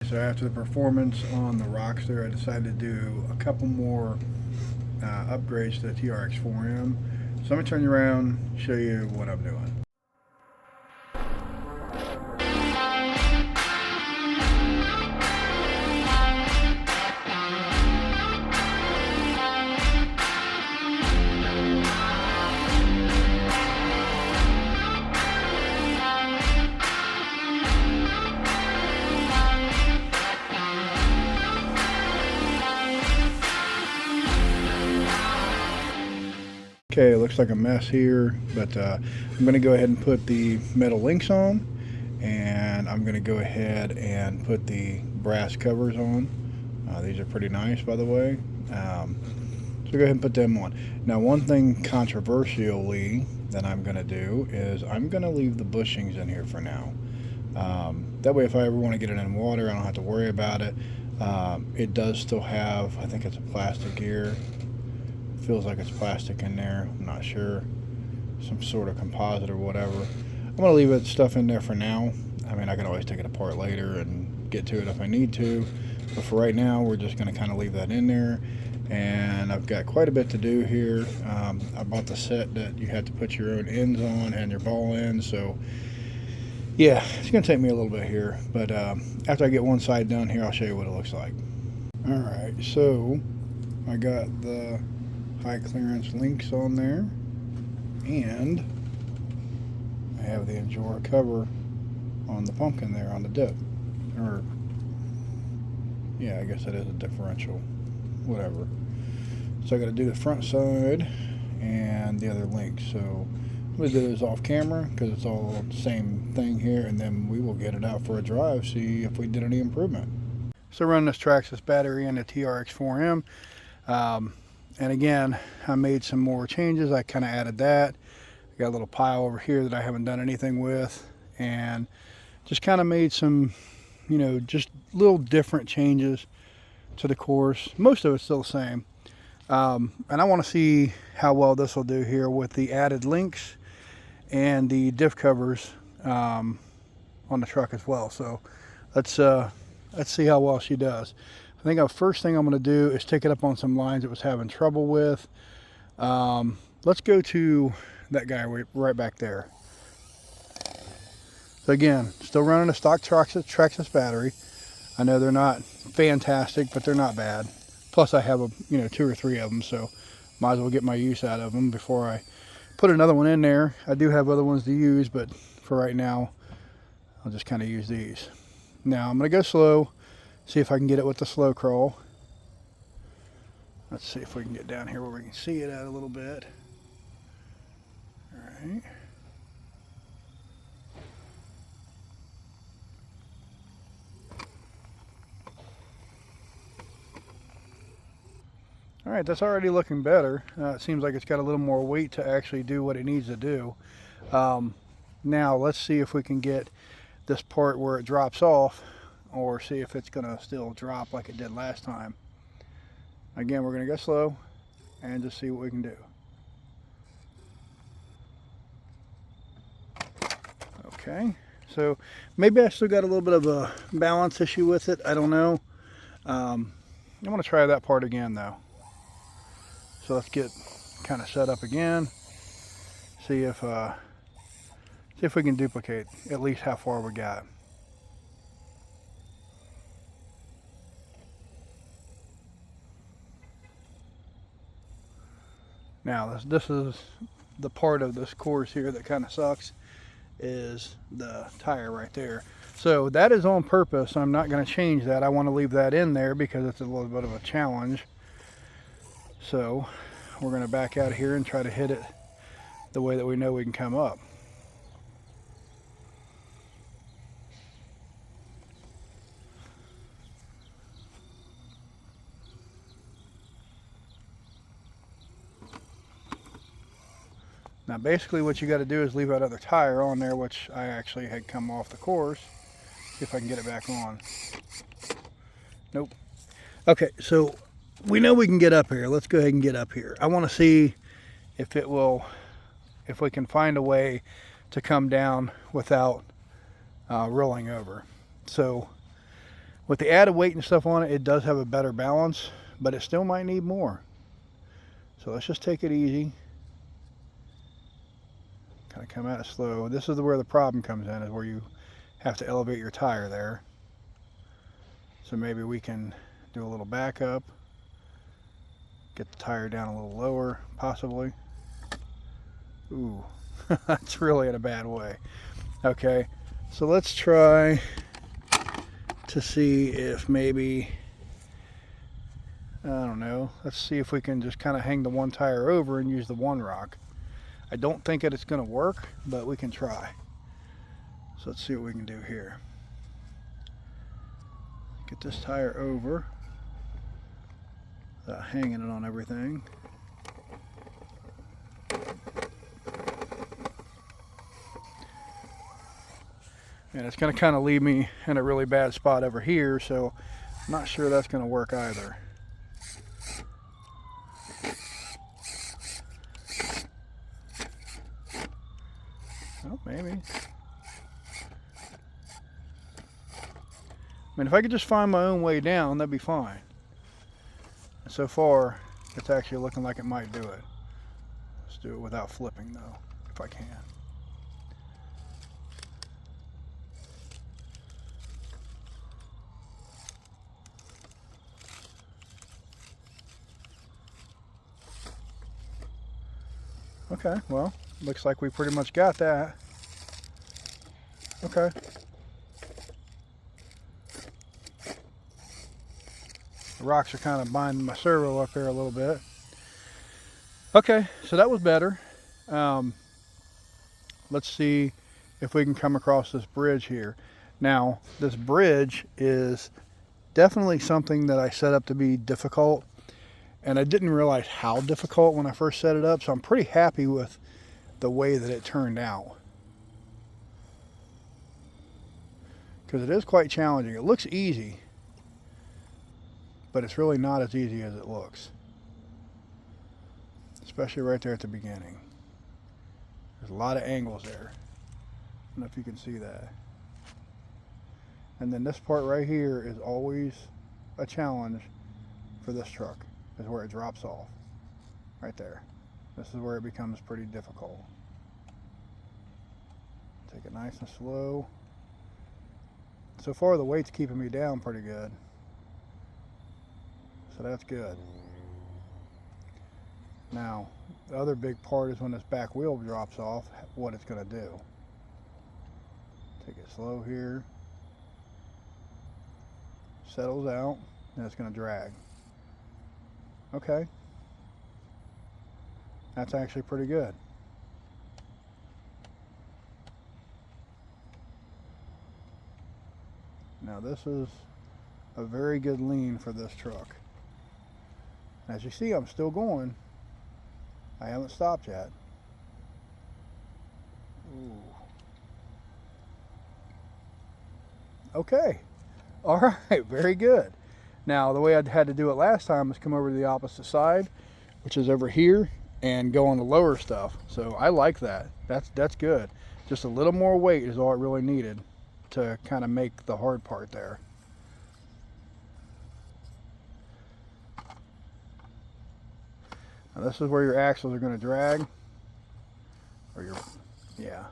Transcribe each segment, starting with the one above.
So after the performance on the rocks there, I decided to do a couple more upgrades to the Trx4m. So let me turn you around, show you what I'm doing. Okay, it looks like a mess here, but I'm going to go ahead and put the metal links on, and I'm going to go ahead and put the brass covers on. These are pretty nice, by the way. So go ahead and put them on. Now, one thing controversially that I'm going to do is I'm going to leave the bushings in here for now. That way, if I ever want to get it in water, I don't have to worry about it. It does still have, I think it's a plastic gear. Feels like it's plastic in there. I'm not sure. Some sort of composite or whatever. I'm going to leave that stuff in there for now. I mean, I can always take it apart later and get to it if I need to. But for right now, we're just going to kind of leave that in there. And I've got quite a bit to do here. I bought the set that you had to put your own ends on and your ball ends. So, yeah, it's going to take me a little bit here. But after I get one side done here, I'll show you what it looks like. Alright, so I got the high clearance links on there, and I have the Endura cover on the pumpkin there on the dip, or yeah, I guess that is a differential, whatever. So I got to do the front side and the other links. So I'm going to do this off camera because it's all the same thing here, and then we will get it out for a drive, see if we did any improvement. So running this Traxxas battery in the Trx4m. And again, I made some more changes. I kind of added that. I got a little pile over here that I haven't done anything with, and just kind of made some, you know, just little different changes to the course. Most of it's still the same. And I want to see how well this will do here with the added links and the diff covers on the truck as well. So let's see how well she does. I think the first thing I'm going to do is take it up on some lines it was having trouble with. Let's go to that guy right back there. So again, still running a stock Traxxas battery. I know they're not fantastic, but they're not bad. Plus I have 2 or 3 of them, so might as well get my use out of them before I put another one in there. I do have other ones to use, but for right now, I'll just kind of use these. Now I'm going to go slow. See if I can get it with the slow crawl. Let's see if we can get down here where we can see it at a little bit. All right. All right, that's already looking better. It seems like it's got a little more weight to actually do what it needs to do. Now let's see if we can get this part where it drops off, or see if it's going to still drop like it did last time. Again, we're going to go slow and just see what we can do. Okay, so maybe I still got a little bit of a balance issue with it. I don't know. I'm going to try that part again though. So let's get kind of set up again. See if we can duplicate at least how far we got. Now this is the part of this course here that kind of sucks, is the tire right there. So that is on purpose. I'm not going to change that. I want to leave that in there because it's a little bit of a challenge. So we're going to back out here and try to hit it the way that we know we can come up. Now basically what you got to do is leave that other tire on there, which I actually had come off the course. See if I can get it back on. Nope. Okay, so we know we can get up here. Let's go ahead and get up here. I want to see if it will, if we can find a way to come down without rolling over. So With the added weight and stuff on it, it does have a better balance, but it still might need more. So let's just take it easy. Kind of come at it slow. This is where the problem comes in, is where you have to elevate your tire there. So maybe we can do a little backup, get the tire down a little lower, possibly. Ooh, that's really in a bad way. Okay, so let's try to see if maybe, I don't know, let's see if we can just kind of hang the one tire over and use the one rock. I don't think that it's going to work, but we can try. So let's see what we can do here. Get this tire over without hanging it on everything. And it's going to kind of leave me in a really bad spot over here, so I'm not sure that's going to work either. Oh, maybe. I mean, if I could just find my own way down, that'd be fine. And so far, it's actually looking like it might do it. Let's do it without flipping, though, if I can. Okay, well, looks like we pretty much got that. Okay. The rocks are kind of binding my servo up here a little bit. Okay, so that was better. Let's see if we can come across this bridge here. Now, this bridge is definitely something that I set up to be difficult, and I didn't realize how difficult when I first set it up, so I'm pretty happy with the way that it turned out. Because it is quite challenging. It looks easy, but it's really not as easy as it looks. Especially right there at the beginning. There's a lot of angles there. I don't know if you can see that. And then this part right here is always a challenge for this truck, is where it drops off. Right there. This is where it becomes pretty difficult. Take it nice and slow. So far the weight's keeping me down pretty good. So that's good. Now, the other big part is when this back wheel drops off, what it's going to do. Take it slow here. Settles out, and it's going to drag. Okay. That's actually pretty good. Now this is a very good lean for this truck. As you see, I'm still going. I haven't stopped yet. Ooh. Okay. All right, very good. Now, the way I had to do it last time was come over to the opposite side, which is over here, and go on the lower stuff. So I like that. That's good. Just a little more weight is all it really needed to kind of make the hard part there. Now this is where your axles are going to drag, or your, yeah,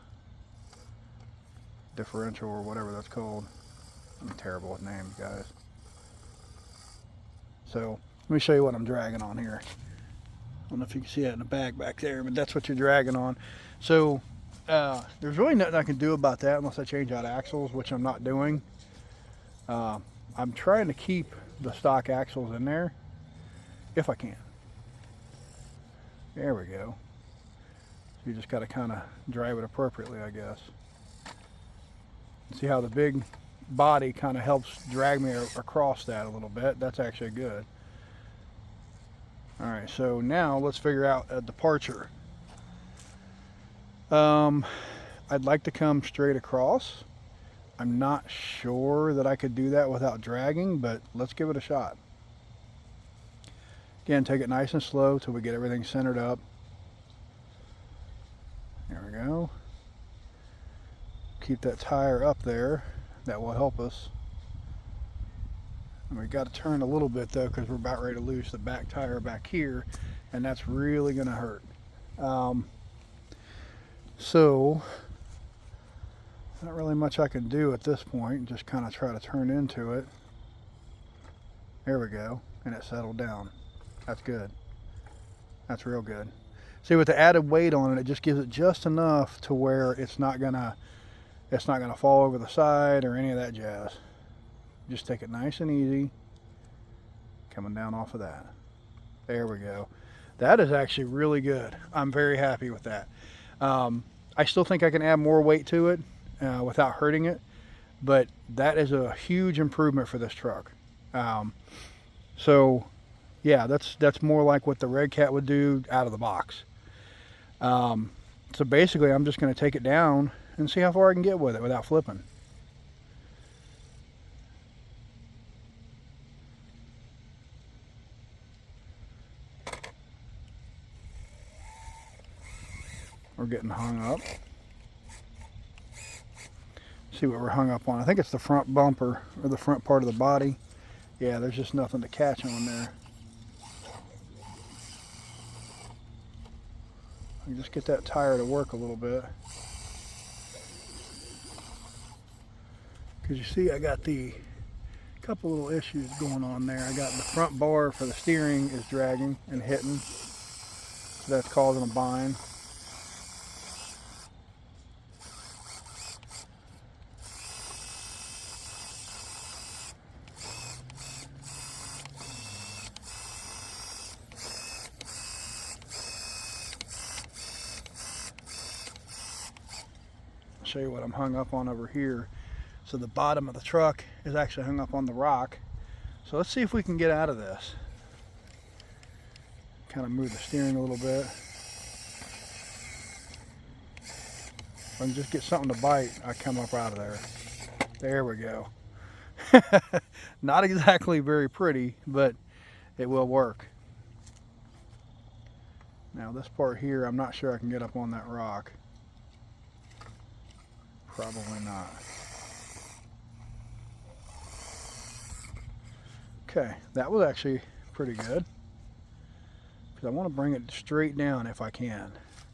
differential or whatever that's called. I'm terrible with names, guys. So let me show you what I'm dragging on here. I don't know if you can see that in the bag back there, but that's what you're dragging on. So there's really nothing I can do about that unless I change out axles, which I'm not doing. I'm trying to keep the stock axles in there if I can. There we go. So you just got to kind of drive it appropriately, I guess. See how the big body kind of helps drag me across that a little bit. That's actually good. All right, so now let's figure out a departure. I'd like to come straight across. I'm not sure that I could do that without dragging, but let's give it a shot. Again, take it nice and slow till we get everything centered up. There we go. Keep that tire up there. That will help us. And we got to turn a little bit though, because we're about ready to lose the back tire back here, and that's really going to hurt. So not really much I can do at this point. Just kind of try to turn into it. There we go, and it settled down. That's good. That's real good. See, with the added weight on it, it just gives it just enough to where it's not gonna fall over the side or any of that jazz. Just take it nice and easy. Coming down off of that. There we go. That is actually really good. I'm very happy with that. I still think I can add more weight to it without hurting it, but that is a huge improvement for this truck. So yeah, that's more like what the Red Cat would do out of the box. So basically I'm just going to take it down and see how far I can get with it without flipping. We're getting hung up. See what we're hung up on. I think it's the front bumper or the front part of the body. Yeah, there's just nothing to catch on there. I can just get that tire to work a little bit. Because you see I got the couple little issues going on there. I got the front bar for the steering is dragging and hitting. So that's causing a bind. Show you what I'm hung up on over here. So the bottom of the truck is actually hung up on the rock. So let's see if we can get out of this. Kind of move the steering a little bit. If I can just get something to bite, I come up out of there. There we go. Not exactly very pretty, but it will work. Now this part here, I'm not sure I can get up on that rock. Probably not. Okay, that was actually pretty good. Because I want to bring it straight down if I can.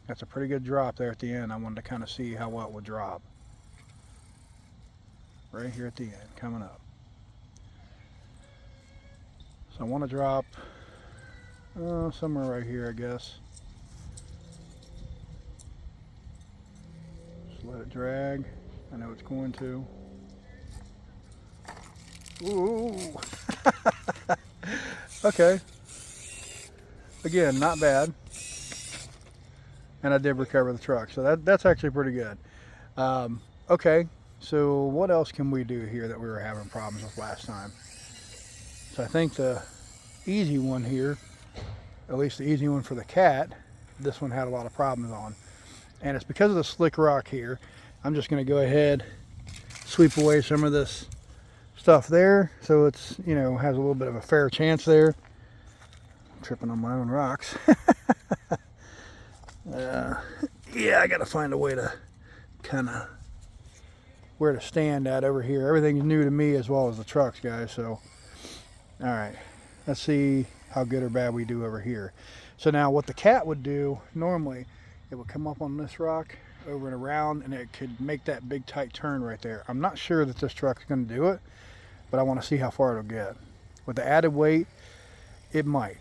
That's a pretty good drop there at the end. I wanted to kind of see how well it would drop. Right here at the end, coming up. So I want to drop somewhere right here, I guess. Let it drag. I know it's going to. Ooh. Okay. Again, not bad. And I did recover the truck, so that's actually pretty good. Okay, so what else can we do here that we were having problems with last time? So I think the easy one here, at least the easy one for the Cat, this one had a lot of problems on. And it's because of the slick rock here. I'm just going to go ahead, sweep away some of this stuff there, so it's, you know, has a little bit of a fair chance there. I'm tripping on my own rocks. Yeah, I got to find a way to kind of where to stand at over here. Everything's new to me as well as the trucks, guys. So, all right, let's see how good or bad we do over here. So now what the Cat would do normally, it would come up on this rock over and around, and it could make that big tight turn right there. I'm not sure that this truck's going to do it, but I want to see how far it'll get. With the added weight, it might.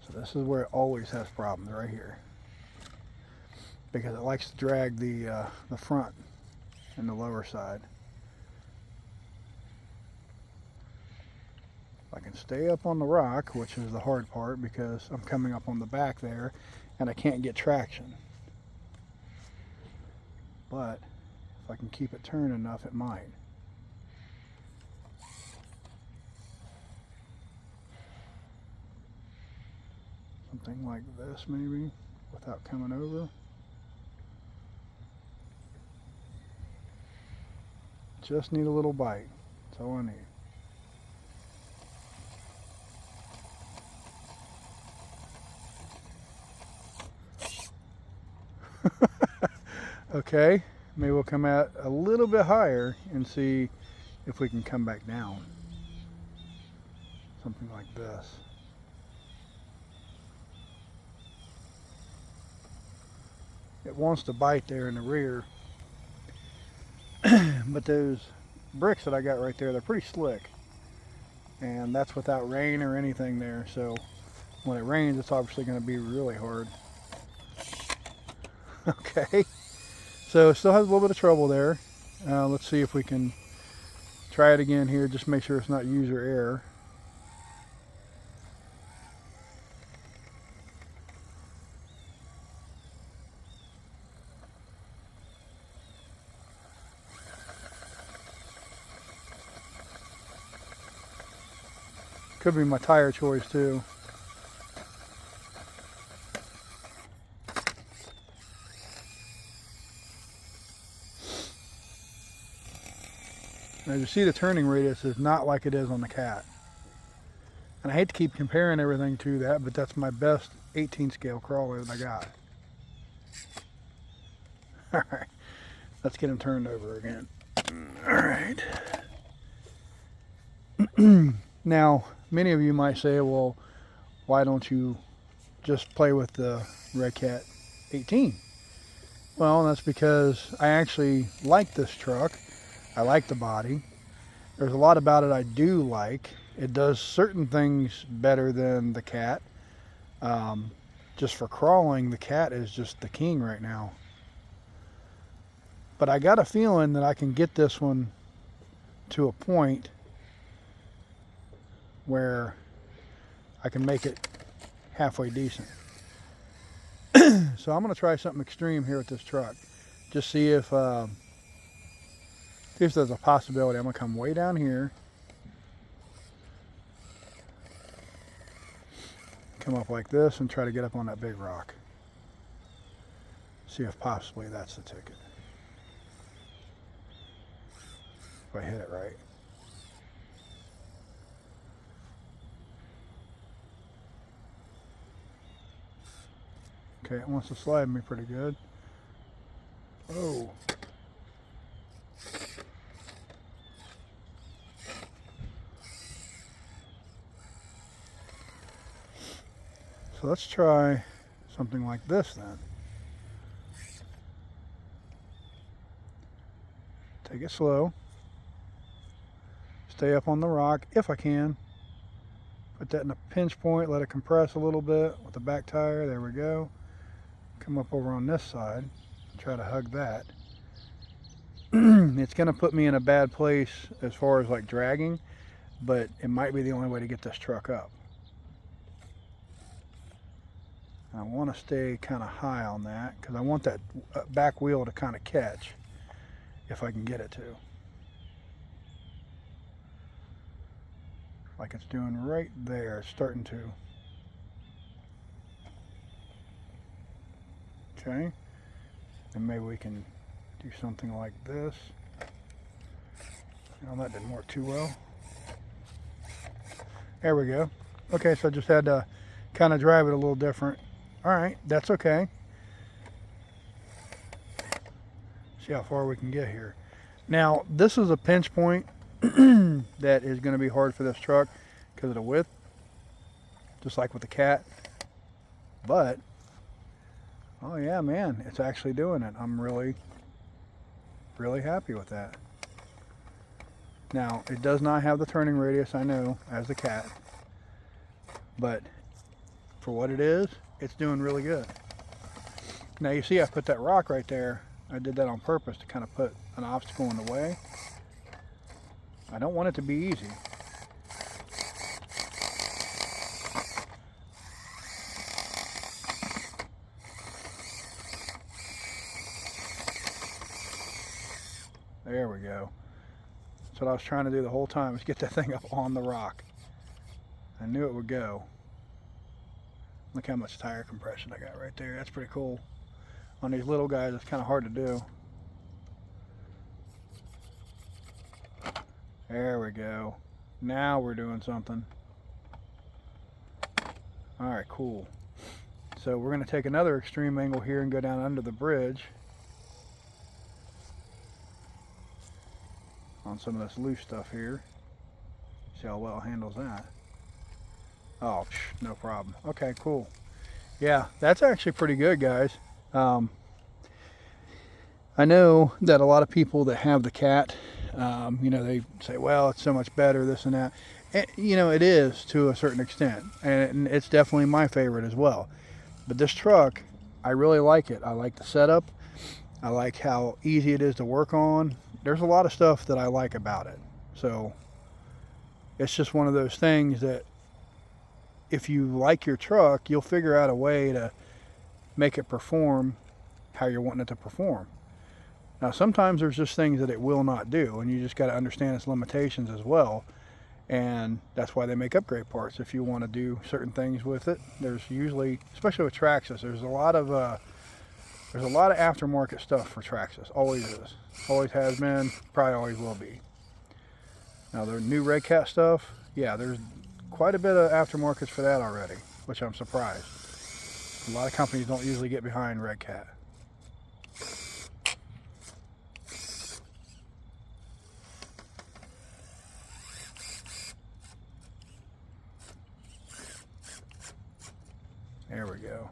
So this is where it always has problems, right here, because it likes to drag the front and the lower side. I can stay up on the rock, which is the hard part because I'm coming up on the back there and I can't get traction. But if I can keep it turned enough, it might. Something like this maybe, without coming over. Just need a little bite. That's all I need. Okay, maybe we'll come out a little bit higher and see if we can come back down. Something like this. It wants to bite there in the rear. But those bricks that I got right there, they're pretty slick. And that's without rain or anything there. So when it rains, it's obviously going to be really hard. Okay. So it still has a little bit of trouble there. Let's see if we can try it again here. Just make sure it's not user error. Could be my tire choice too. As you see, the turning radius is not like it is on the Cat. And I hate to keep comparing everything to that, but that's my best 18 scale crawler that I got. Alright, let's get him turned over again. Alright. Now, many of you might say, well, why don't you just play with the Red Cat 18? Well, that's because I actually like this truck. I like the body. There's a lot about it I do like. It does certain things better than the Cat. Just for crawling, the Cat is just the king right now. But I got a feeling that I can get this one to a point where I can make it halfway decent. So I'm going to try something extreme here with this truck. Just see if there's a possibility. I'm going to come way down here. Come up like this and try to get up on that big rock. See if possibly that's the ticket. If I hit it right. Okay, it wants to slide me pretty good. Oh. So let's try something like this then. Take it slow. Stay up on the rock if I can. Put that in a pinch point, let it compress a little bit with the back tire. There we go. Come up over on this side, try to hug that. It's going to put me in a bad place as far as like dragging, but it might be the only way to get this truck up. I want to stay kind of high on that because I want that back wheel to kind of catch if I can get it to. Like it's doing right there, it's starting to. Okay, and maybe we can do something like this. Well, that didn't work too well. There we go. Okay, so I just had to kind of drive it a little different. All right, that's okay. See how far we can get here. Now, this is a pinch point that is going to be hard for this truck because of the width, just like with the Cat. But oh yeah, man, it's actually doing it. I'm really happy with that. Now, it does not have the turning radius, I know, as the Cat, but for what it is, it's doing really good. Now you see I put that rock right there. I did that on purpose to kind of put an obstacle in the way. I don't want it to be easy. There we go. That's what I was trying to do the whole time, is get that thing up on the rock. I knew it would go. Look how much tire compression I got right there. That's pretty cool. On these little guys, it's kind of hard to do. There we go. Now we're doing something. All right, cool. So we're going to take another extreme angle here and go down under the bridge. on some of this loose stuff here. See how well it handles that. Oh, no problem. Okay, cool. Yeah, that's actually pretty good, guys. I know that a lot of people that have the cat, you know, they say, well, it's so much better, this and that. And, you know, it is to a certain extent, and it's definitely my favorite as well. But this truck, I really like it. I like the setup. I like how easy it is to work on. There's a lot of stuff that I like about it. So it's just one of those things that if you like your truck, you'll figure out a way to make it perform how you're wanting it to perform. Now, sometimes there's just things that it will not do, and you just got to understand its limitations as well. And that's why they make upgrade parts. If you want to do certain things with it, there's usually, especially with Traxxas, there's a lot of aftermarket stuff for Traxxas. Always is, always has been, probably always will be. Now the new Red Cat stuff, yeah, there's quite a bit of aftermarkets for that already, which I'm surprised. A lot of companies don't usually get behind Red Cat. There we go.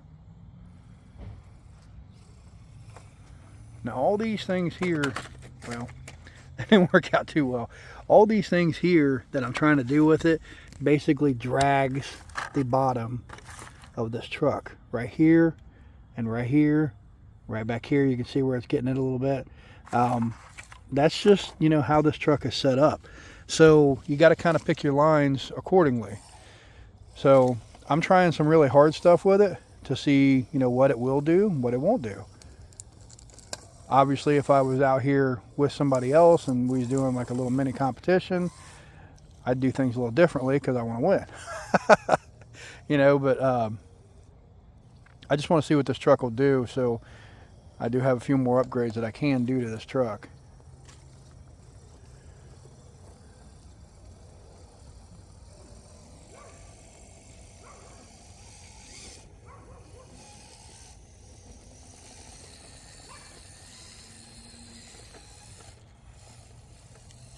Now all these things here, well, it didn't work out too well. All these things here that I'm trying to do with it basically drags the bottom of this truck. Right here and right here, right back here, you can see where it's getting it a little bit. That's just, you know, how this truck is set up. So you got to kind of pick your lines accordingly. So I'm trying some really hard stuff with it to see, you know, what it will do, what it won't do. Obviously, if I was out here with somebody else and we was doing like a little mini competition, I'd do things a little differently because I want to win. You know, but I just want to see what this truck will do. So I do have a few more upgrades that I can do to this truck.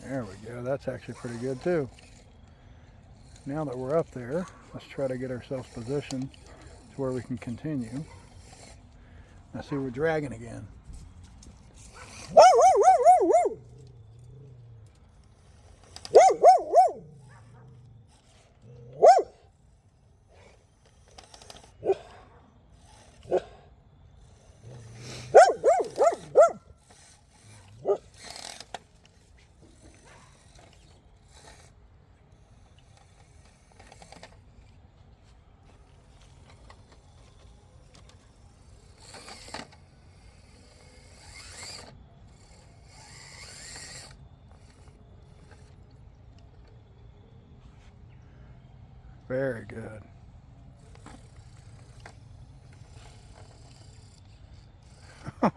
There we go. That's actually pretty good too. Now that we're up there, let's try to get ourselves positioned to where we can continue. I see we're dragging again. Very good.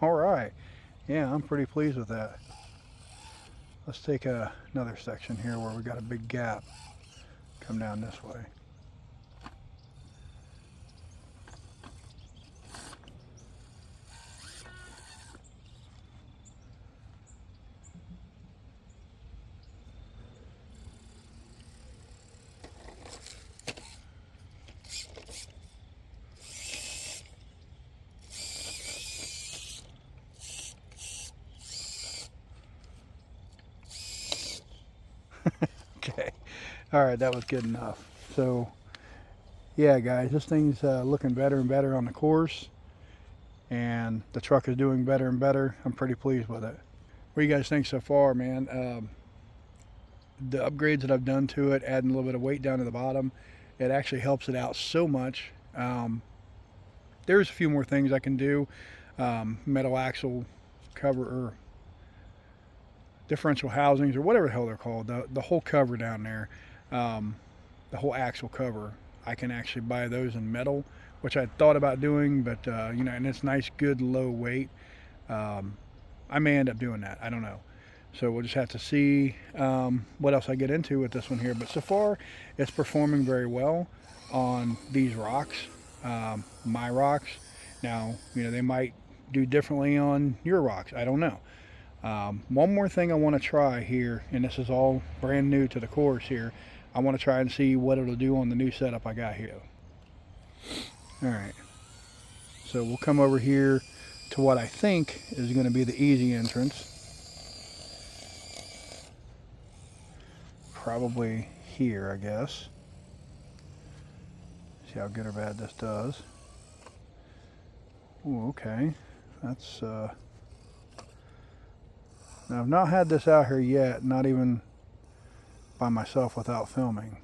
All right. Yeah, I'm pretty pleased with that. Let's take another section here where we got a big gap. Come down this way. Okay, all right, that was good enough. So yeah guys, this thing's looking better and better on the course, and the truck is doing better and better. I'm pretty pleased with it. What do you guys think so far, man? The upgrades that I've done to it, adding a little bit of weight down to the bottom, it actually helps it out so much. There's a few more things I can do. Metal axle cover, or differential housings, or whatever the hell they're called, the whole cover down there, the whole axle cover, I can actually buy those in metal, which I thought about doing, but you know, and it's nice, good, low weight. I may end up doing that, I don't know. So we'll just have to see what else I get into with this one here. But so far, it's performing very well on these rocks, my rocks. Now, you know, they might do differently on your rocks, I don't know. One more thing I want to try here, and this is all brand new to the course here. I want to try and see what it'll do on the new setup I got here. Alright, so we'll come over here to what I think is going to be the easy entrance. Probably here, I guess. See how good or bad this does. Ooh, okay. That's, now I've not had this out here yet, not even by myself without filming.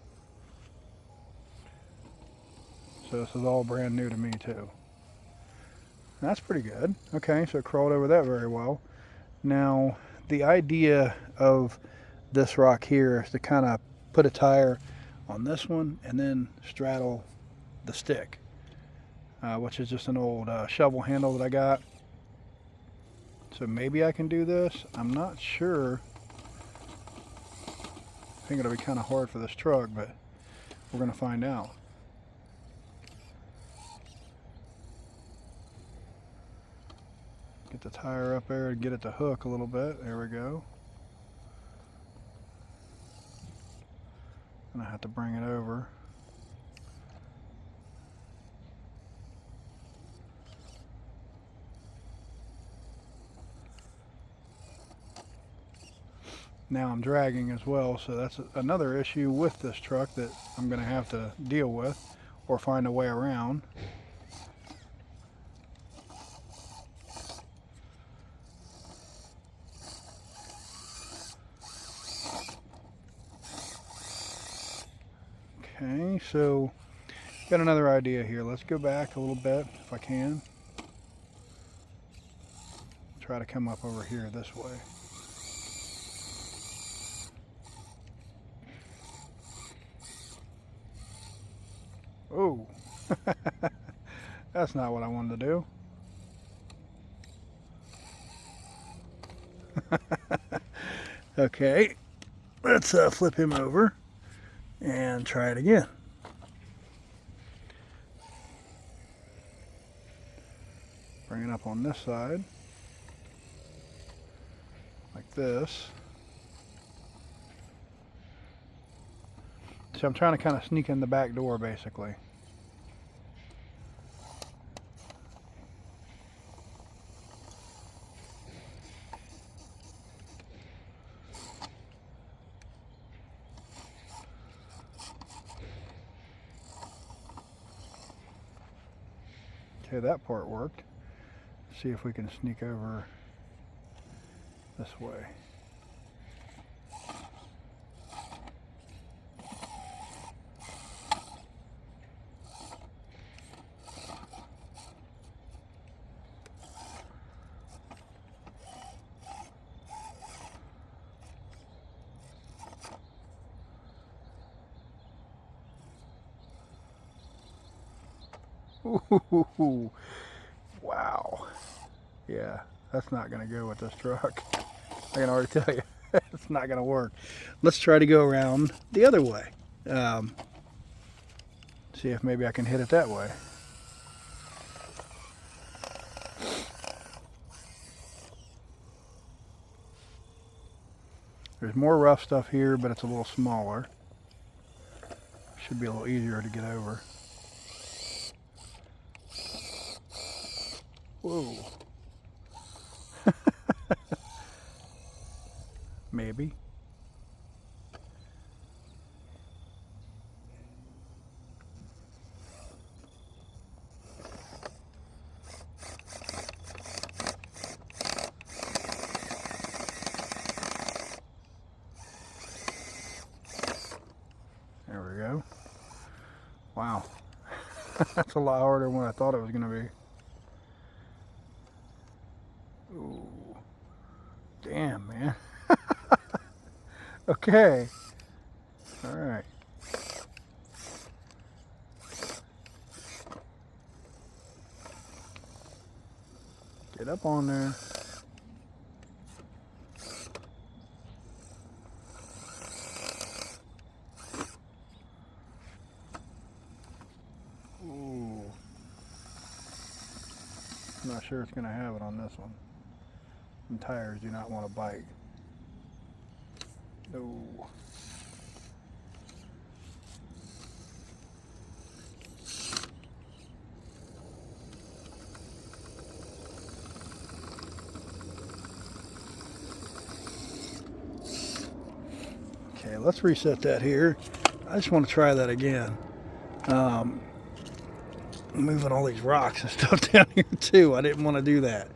So this is all brand new to me too. That's pretty good. Okay, so it crawled over that very well. Now, the idea of this rock here is to kind of put a tire on this one and then straddle the stick, which is just an old shovel handle that I got. So maybe I can do this. I'm not sure. I think it'll be kind of hard for this truck, but we're going to find out. Get the tire up there and get it to hook a little bit. There we go. And I have to bring it over. Now I'm dragging as well, so that's another issue with this truck that I'm going to have to deal with or find a way around. Okay, so got another idea here. Let's go back a little bit if I can. Try to come up over here this way. Oh, that's not what I wanted to do. Okay, let's flip him over and try it again. Bring it up on this side, like this. So I'm trying to kind of sneak in the back door, basically. Okay, that part worked. See if we can sneak over this way. Ooh, wow. Yeah, that's not going to go with this truck. I can already tell you, it's not going to work. Let's try to go around the other way. See if maybe I can hit it that way. There's more rough stuff here, but it's a little smaller. Should be a little easier to get over. Whoa. Maybe. There we go. Wow. That's a lot harder than what I thought it was going to be. Ooh. Damn, man. Okay. All right. Get up on there. Ooh. I'm not sure it's going to have it on this one. and tires do not want to bite. No. Okay, let's reset that here. I just want to try that again. Moving all these rocks and stuff down here too. I didn't want to do that.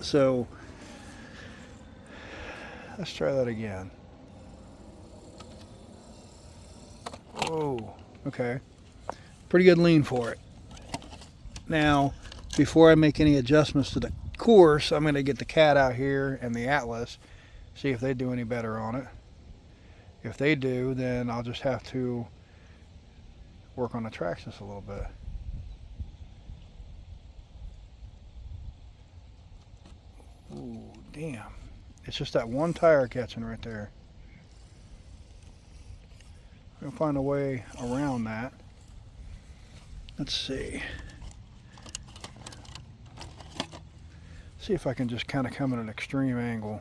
So let's try that again. Oh, okay. Pretty good lean for it. Now, before I make any adjustments to the course, I'm going to get the cat out here and the Atlas, see if they do any better on it. If they do, then I'll just have to work on the Trx a little bit. Ooh, damn. It's just that one tire catching right there. I'm gonna find a way around that. Let's see. See if I can just kind of come at an extreme angle.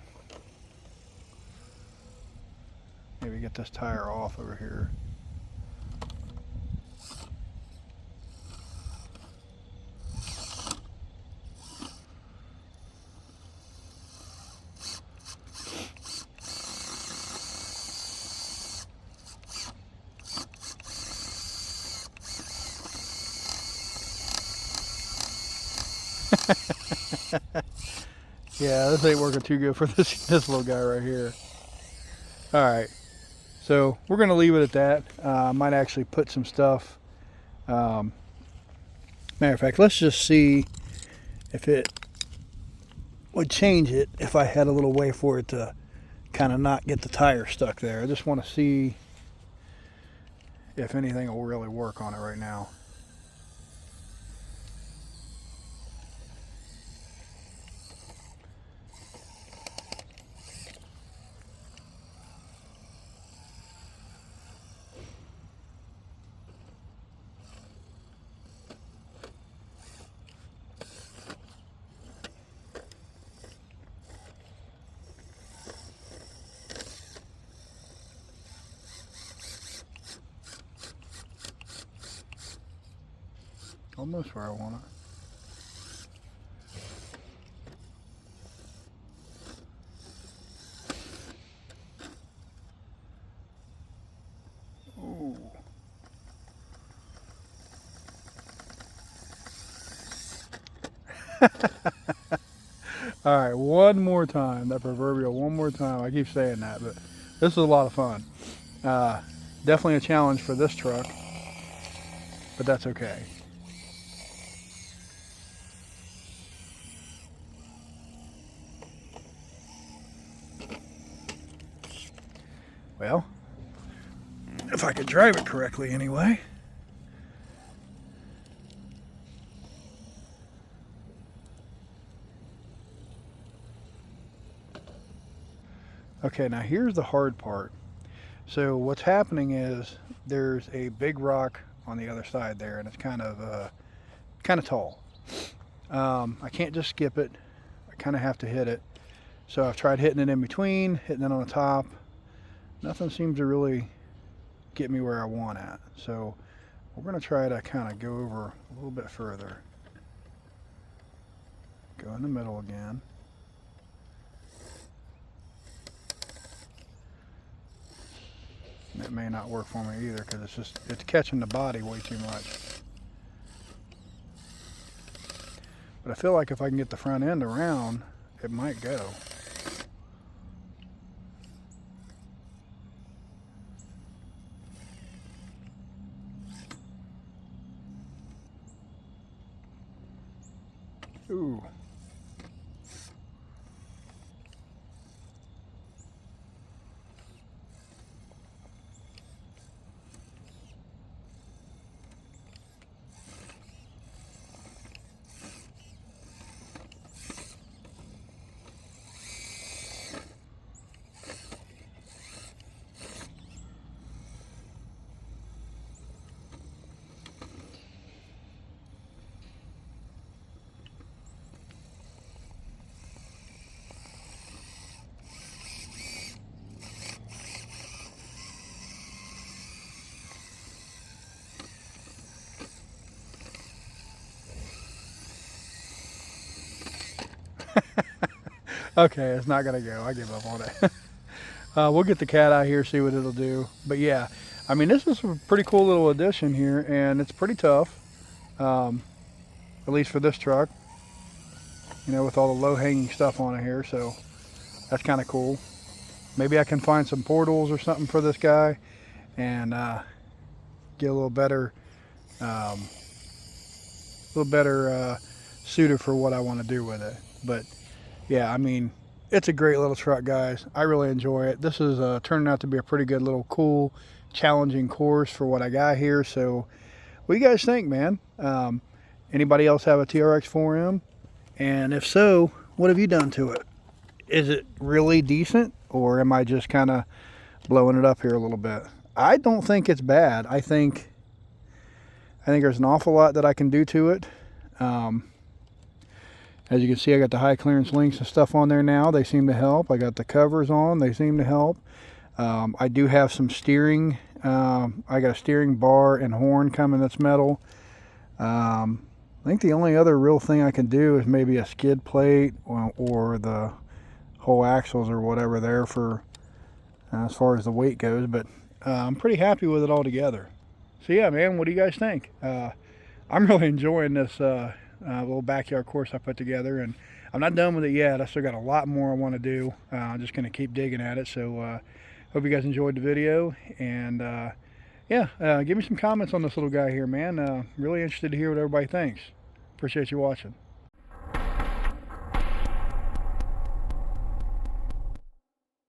Maybe get this tire off over here. Yeah, this ain't working too good for this little guy right here. All right, so we're gonna leave it at that. I might actually put some stuff. Matter of fact, let's just see if it would change it if I had a little way for it to kind of not get the tire stuck there. I just want to see if anything will really work on it right now. Almost where I want it. Ooh. All right, one more time. That proverbial one more time. I keep saying that, but this is a lot of fun. Definitely a challenge for this truck, but that's okay. Well, if I could drive it correctly anyway. Okay, now here's the hard part. So what's happening is there's a big rock on the other side there, and it's kind of tall. I can't just skip it. I kind of have to hit it. So I've tried hitting it in between, hitting it on the top. Nothing seems to really get me where I want at. So we're going to try to kind of go over a little bit further. Go in the middle again. It may not work for me either because it's catching the body way too much. But I feel like if I can get the front end around, it might go. Ooh. Okay, it's not gonna go. I give up on it. We'll get the cat out here, see what it'll do. But yeah, I mean, this is a pretty cool little addition here, and it's pretty tough, at least for this truck. You know, with all the low-hanging stuff on it here, so that's kind of cool. Maybe I can find some portals or something for this guy, and get a little better, suited for what I want to do with it. But yeah, I mean, it's a great little truck, guys. I really enjoy it. This is turning out to be a pretty good little cool, challenging course for what I got here. So what do you guys think, man? Anybody else have a Trx4m? And if so, what have you done to it? Is it really decent, or am I just kind of blowing it up here a little bit? I don't think it's bad. I think there's an awful lot that I can do to it. As you can see, I got the high clearance links and stuff on there now. They seem to help. I got the covers on. They seem to help. I do have some steering. I got a steering bar and horn coming that's metal. I think the only other real thing I can do is maybe a skid plate or the whole axles or whatever there for as far as the weight goes. But I'm pretty happy with it all together. So yeah, man, what do you guys think? I'm really enjoying this little backyard course I put together, and I'm not done with it yet. I still got a lot more I want to do. I'm just going to keep digging at it. So hope you guys enjoyed the video, and yeah, give me some comments on this little guy here, man. Really interested to hear what everybody thinks. Appreciate you watching.